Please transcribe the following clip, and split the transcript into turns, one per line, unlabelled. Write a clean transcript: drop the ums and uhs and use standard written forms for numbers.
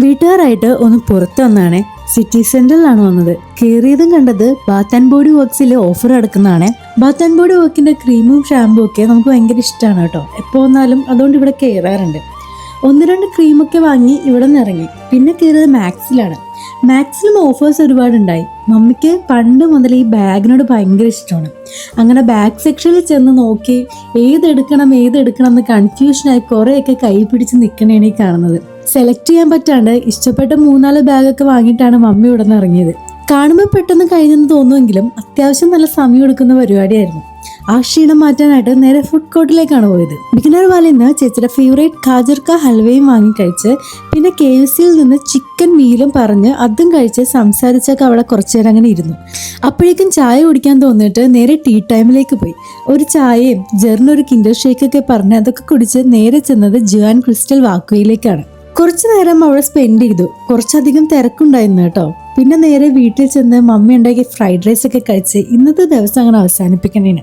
വീട്ടുകാരായിട്ട് ഒന്ന് പുറത്തു വന്നാണ്. സിറ്റി സെന്ററിലാണ് വന്നത്. കയറിയതും കണ്ടത് ബാത്ത് ആൻഡ് ബോഡി വർക്ക്സിൽ ഓഫർ നടക്കുന്നതാണ്. ബാത്ത് ആൻഡ് ബോഡി വർക്കിന്റെ ക്രീമും ഷാമ്പും ഒക്കെ നമുക്ക് ഭയങ്കര ഇഷ്ടമാണ് കേട്ടോ. എപ്പോൾ വന്നാലും അതുകൊണ്ട് ഇവിടെ കയറാറുണ്ട്. ഒന്ന് രണ്ട് ക്രീമൊക്കെ വാങ്ങി ഇവിടെ നിന്ന് ഇറങ്ങി. പിന്നെ കയറിയത് മാക്സിലാണ്. മാക്സിലും ഓഫേഴ്സ് ഒരുപാടുണ്ടായി. മമ്മിക്ക് പണ്ട് മുതൽ ഈ ബാഗിനോട് ഭയങ്കര ഇഷ്ടമാണ്. അങ്ങനെ ബാഗ് സെക്ഷനിൽ ചെന്ന് നോക്കി ഏതെടുക്കണം എന്ന് കൺഫ്യൂഷനായി കുറേയൊക്കെ കൈ പിടിച്ച് നിൽക്കണേണ് ഈ കാണുന്നത്. സെലക്ട് ചെയ്യാൻ പറ്റാണ്ട് ഇഷ്ടപ്പെട്ട 3-4 ബാഗൊക്കെ വാങ്ങിയിട്ടാണ് മമ്മി ഇവിടെ നിന്ന് ഇറങ്ങിയത്. കാണുമ്പോൾ പെട്ടെന്ന് കഴിഞ്ഞെന്ന് തോന്നുമെങ്കിലും അത്യാവശ്യം നല്ല സമയം എടുക്കുന്ന പരിപാടിയായിരുന്നു. ആ ക്ഷീണം മാറ്റാനായിട്ട് നേരെ ഫുഡ് കോർട്ടിലേക്കാണ് പോയത്. ബിഗിനർ വാലിൽ നിന്ന് ചേച്ചിയുടെ ഫേവറേറ്റ് ഖാജർക്ക ഹൽവയും വാങ്ങി കഴിച്ച് പിന്നെ KFCയിൽ നിന്ന് ചിക്കൻ മീലും പറഞ്ഞ് അതും കഴിച്ച് സംസാരിച്ചൊക്കെ അവിടെ കുറച്ചു നേരം അങ്ങനെ ഇരുന്നു. അപ്പോഴേക്കും ചായ കുടിക്കാൻ തോന്നിയിട്ട് നേരെ ടീ ടൈമിലേക്ക് പോയി. ഒരു ചായയും ജെറിനൊരു കിൻഡർ ഷേക്കൊക്കെ പറഞ്ഞ് അതൊക്കെ കുടിച്ച് നേരെ ചെന്നത് ജുവാൻ ക്രിസ്റ്റൽ വാക്വയിലേക്കാണ്. കുറച്ചു നേരം അവിടെ സ്പെൻഡ് ചെയ്തു. കുറച്ചധികം തിരക്കുണ്ടായിരുന്നു കേട്ടോ. പിന്നെ നേരെ വീട്ടിൽ ചെന്ന് മമ്മി ഉണ്ടാക്കിയ ഫ്രൈഡ് റൈസ് ഒക്കെ കഴിച്ച് ഇന്നത്തെ ദിവസം അങ്ങനെ അവസാനിപ്പിക്കണേന്.